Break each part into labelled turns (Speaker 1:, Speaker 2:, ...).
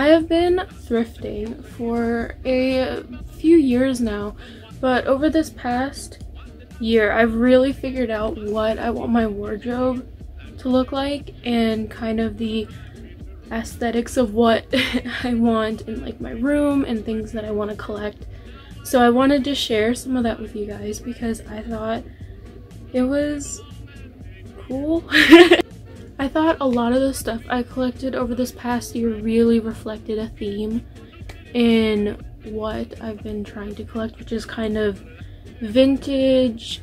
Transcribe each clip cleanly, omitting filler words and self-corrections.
Speaker 1: I have been thrifting for a few years now, but over this past year, I've really figured out what I want my wardrobe to look like and kind of the aesthetics of what I want in like my room and things that I want to collect. So I wanted to share some of that with you guys because I thought it was cool. I thought a lot of the stuff I collected over this past year really reflected a theme in what I've been trying to collect, which is kind of vintage-esque,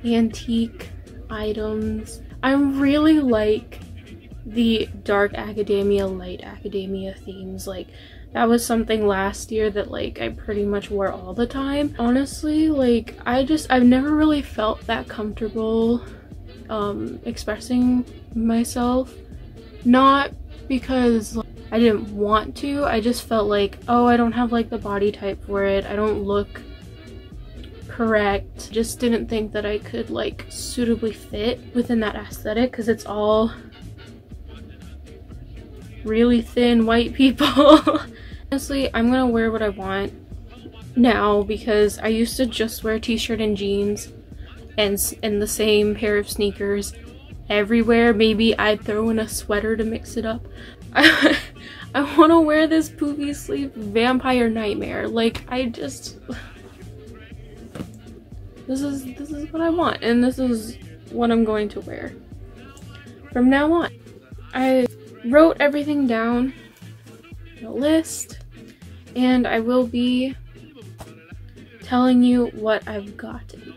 Speaker 1: antique items. I really like the dark academia, light academia themes. Like, that was something last year that like I pretty much wore all the time. Honestly, like I've never really felt that comfortable expressing myself. Not because like, I didn't want to, I just felt like, oh, I don't have like the body type for it, I don't look correct. Just didn't think that I could like suitably fit within that aesthetic because it's all really thin white people. Honestly, I'm gonna wear what I want now because I used to just wear t-shirt and jeans and the same pair of sneakers everywhere. Maybe I'd throw in a sweater to mix it up. I want to wear this poofy sleeve vampire nightmare. Like, this is what I want, and this is what I'm going to wear from now on. I wrote everything down in a list, and I will be telling you what I've gotten.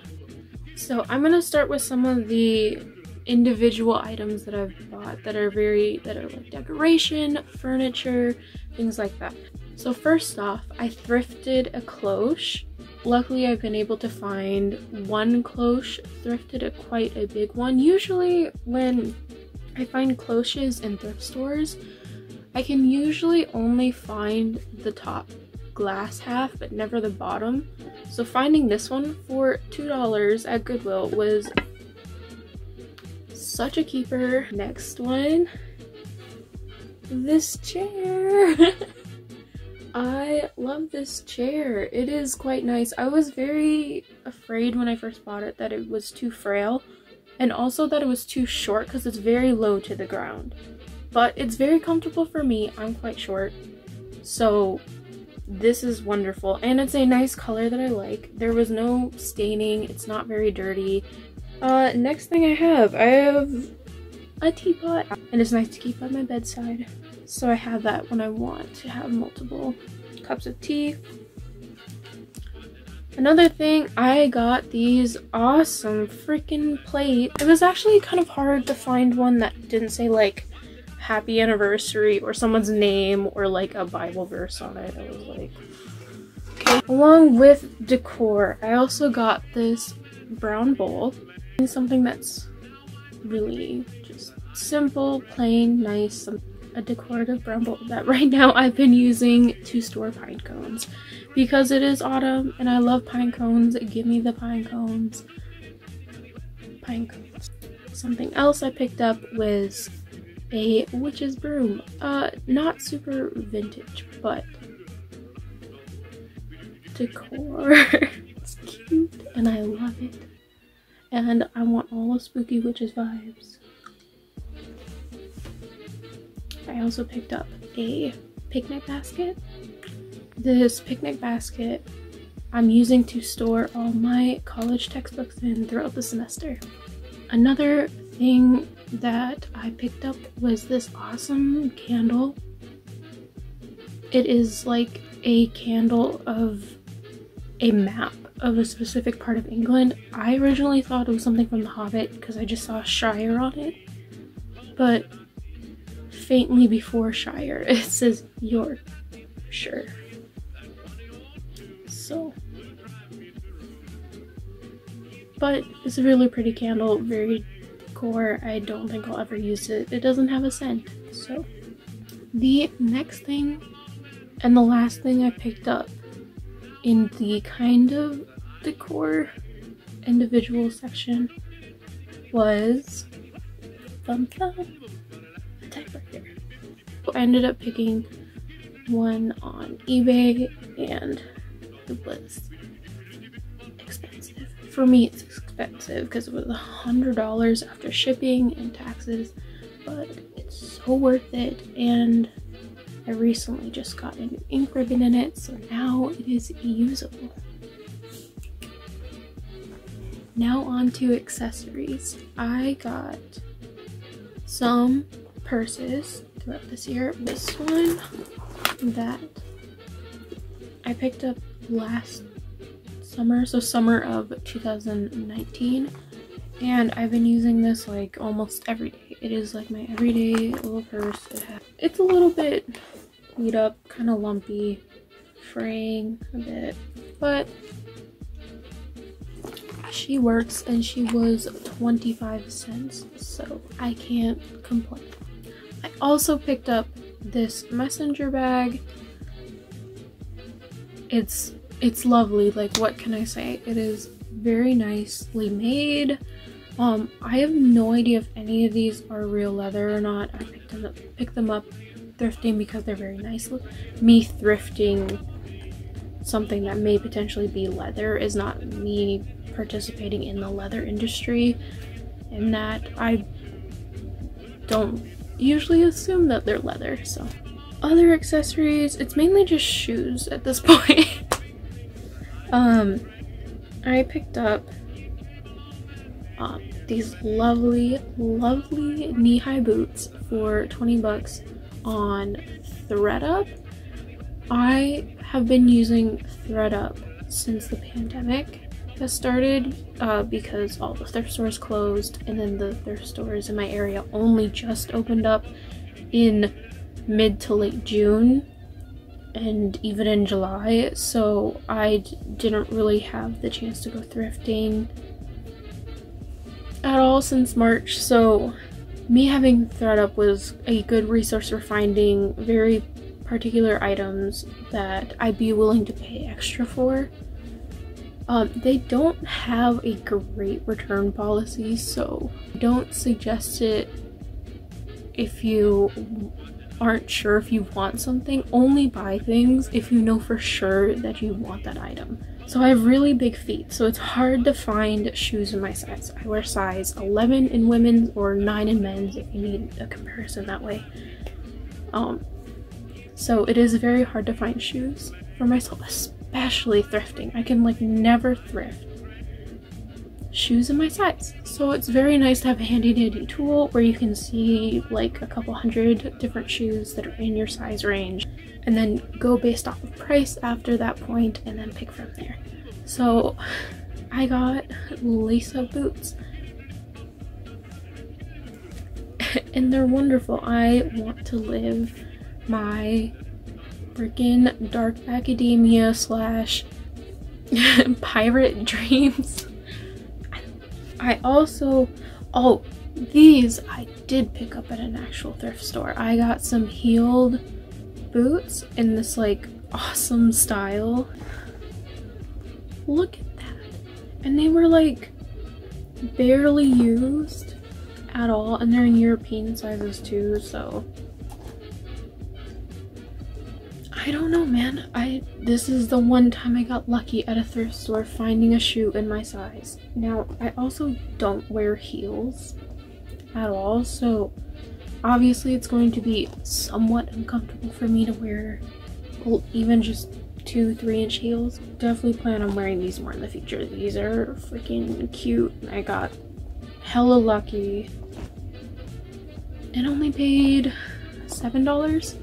Speaker 1: So I'm gonna start with some of the individual items that I've bought that are like decoration, furniture, things like that. So first off, I thrifted a cloche. Luckily, I've been able to find one cloche thrifted, quite a big one. Usually when I find cloches in thrift stores, I can usually only find the top glass half but never the bottom. So finding this one for $2 at Goodwill was such a keeper. Next one, this chair. I love this chair. It is quite nice. I was very afraid when I first bought it that it was too frail, and also that it was too short because it's very low to the ground. But it's very comfortable for me. I'm quite short, so this is wonderful, and it's a nice color that I like. There was no staining. It's not very dirty. Next thing I have a teapot, and it's nice to keep by my bedside, so I have that when I want to have multiple cups of tea. Another thing, I got these awesome freaking plates. It was actually kind of hard to find one that didn't say like happy anniversary or someone's name or like a Bible verse on it. I was like, okay. Along with decor, I also got this brown bowl. Something that's really just simple, plain, nice, a decorative brown bowl that right now I've been using to store pine cones because it is autumn and I love pine cones. Give me the pine cones. Pine cones. Something else I picked up was a witch's broom. Not super vintage, but decor. It's cute and I love it. And I want all the spooky witches vibes. I also picked up a picnic basket. This picnic basket I'm using to store all my college textbooks in throughout the semester. Another thing that I picked up was this awesome candle. It is like a candle of a map of a specific part of England. I originally thought it was something from The Hobbit because I just saw Shire on it, but faintly before Shire it says Yorkshire. So, but it's a really pretty candle, very decor. I don't think I'll ever use it. It doesn't have a scent. So the next thing and the last thing I picked up in the kind of decor individual section was a typewriter. I ended up picking one on eBay, and it was expensive. For me, it's expensive because it was $100 after shipping and taxes, but it's so worth it. And I recently just got a new ink ribbon in it, so now it is usable. Now on to accessories. I got some purses throughout this year. This one that I picked up last summer, so summer of 2019, and I've been using this like almost every day. It is like my everyday little purse. It's a little bit beat up, kind of lumpy, fraying a bit, but she works, and she was 25 cents, so I can't complain. I also picked up this messenger bag. It's lovely, like what can I say? It is very nicely made. I have no idea if any of these are real leather or not. I picked them up thrifting because they're very nice. Me thrifting something that may potentially be leather is not me participating in the leather industry, and that I don't usually assume that they're leather. So other accessories, it's mainly just shoes at this point. I picked up these lovely knee-high boots for 20 bucks on thredUP. I have been using thredUP since the pandemic has started, because all the thrift stores closed, and then the thrift stores in my area only just opened up in mid to late June and even in July, so I didn't really have the chance to go thrifting at all since March. So me having thredUP was a good resource for finding very particular items that I'd be willing to pay extra for. They don't have a great return policy, so don't suggest it if you aren't sure if you want something. Only buy things if you know for sure that you want that item. So I have really big feet, so it's hard to find shoes in my size. I wear size 11 in women's or 9 in men's if you need a comparison that way. So it is very hard to find shoes for myself, especially thrifting. I can like never thrift shoes in my size. So it's very nice to have a handy dandy tool where you can see like a couple hundred different shoes that are in your size range, and then go based off of price after that point and then pick from there. So I got lace-up boots and they're wonderful. I want to live my freaking dark academia slash pirate dreams. I also, oh, these I did pick up at an actual thrift store. I got some heeled boots in this like awesome style. Look at that. And they were like barely used at all, and they're in European sizes too, so I don't know, man. This is the one time I got lucky at a thrift store finding a shoe in my size. Now, I also don't wear heels at all, so obviously it's going to be somewhat uncomfortable for me to wear even just 2-3 inch heels. Definitely plan on wearing these more in the future. These are freaking cute. I got hella lucky and only paid $7.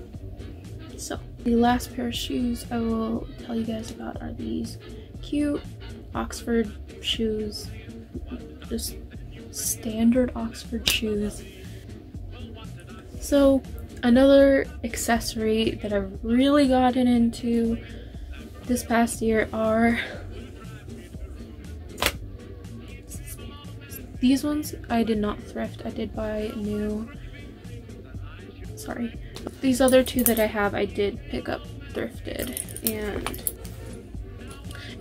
Speaker 1: So the last pair of shoes I will tell you guys about are these cute Oxford shoes, just standard Oxford shoes. So another accessory that I've really gotten into this past year are these ones. I did not thrift, I did buy new. Sorry. These other two that I have, I did pick up thrifted.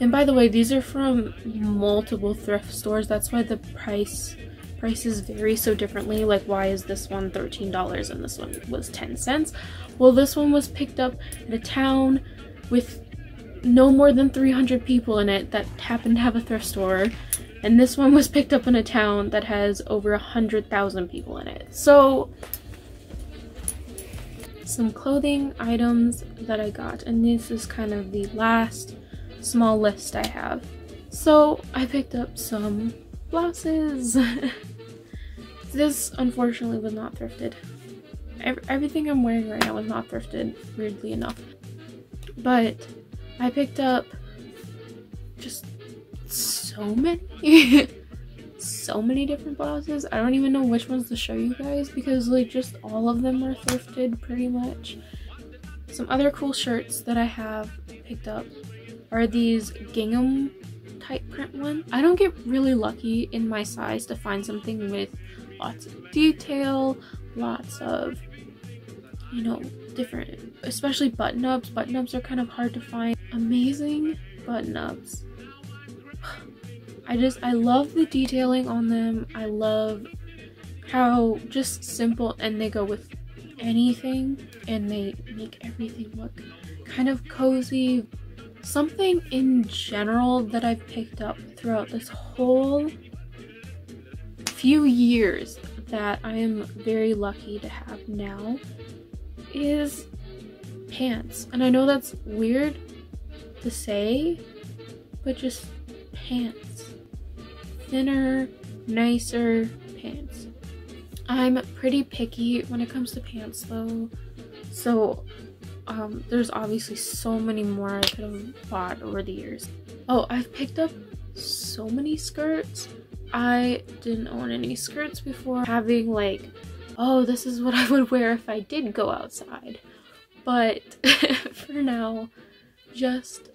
Speaker 1: And by the way, these are from multiple thrift stores. That's why the price prices vary so differently. Like, why is this one $13 and this one was 10 cents? Well, this one was picked up in a town with no more than 300 people in it that happened to have a thrift store, and this one was picked up in a town that has over 100,000 people in it. So some clothing items that I got, and this is kind of the last small list I have. So I picked up some blouses. This unfortunately was not thrifted. Everything I'm wearing right now was not thrifted, weirdly enough. But I picked up just so many so many different blouses. I don't even know which ones to show you guys because like just all of them are thrifted pretty much. Some other cool shirts that I have picked up are these gingham type print ones. I don't get really lucky in my size to find something with lots of detail, lots of, you know, different, especially button-ups. Button-ups are kind of hard to find. Amazing button-ups. I love the detailing on them. I love how just simple, and they go with anything and they make everything look kind of cozy. Something in general that I've picked up throughout this whole few years that I am very lucky to have now is pants. And I know that's weird to say, but just pants. Thinner, nicer pants. I'm pretty picky when it comes to pants though, so there's obviously so many more I could have bought over the years. Oh, I've picked up so many skirts. I didn't own any skirts before, having like, oh, this is what I would wear if I did go outside. But for now, just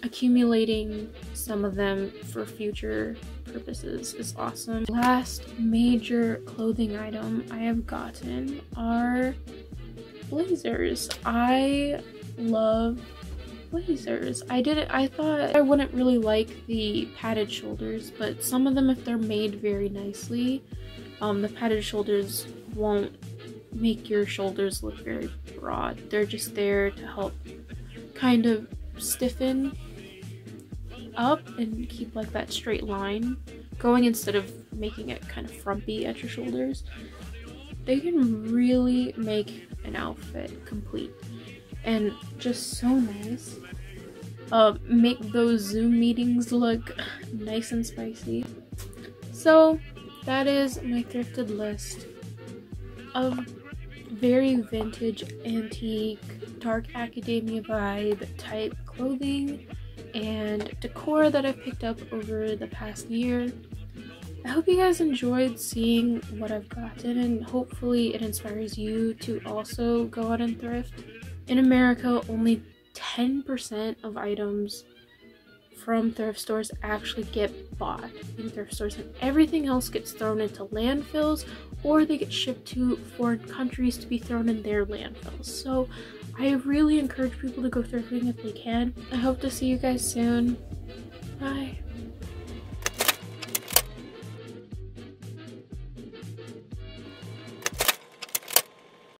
Speaker 1: accumulating some of them for future purposes is awesome. Last major clothing item I have gotten are blazers. I love blazers. I thought I wouldn't really like the padded shoulders, but some of them, if they're made very nicely, the padded shoulders won't make your shoulders look very broad. They're just there to help kind of stiffen up and keep like that straight line going instead of making it kind of frumpy at your shoulders. They can really make an outfit complete and just so nice. Make those Zoom meetings look nice and spicy. So that is my thrifted list of very vintage, antique, dark academia vibe type clothing and decor that I've picked up over the past year. I hope you guys enjoyed seeing what I've gotten, and hopefully it inspires you to also go out and thrift. In America, only 10% of items from thrift stores actually get bought in thrift stores, and everything else gets thrown into landfills or they get shipped to foreign countries to be thrown in their landfills. So I really encourage people to go thrifting if they can. I hope to see you guys soon. Bye.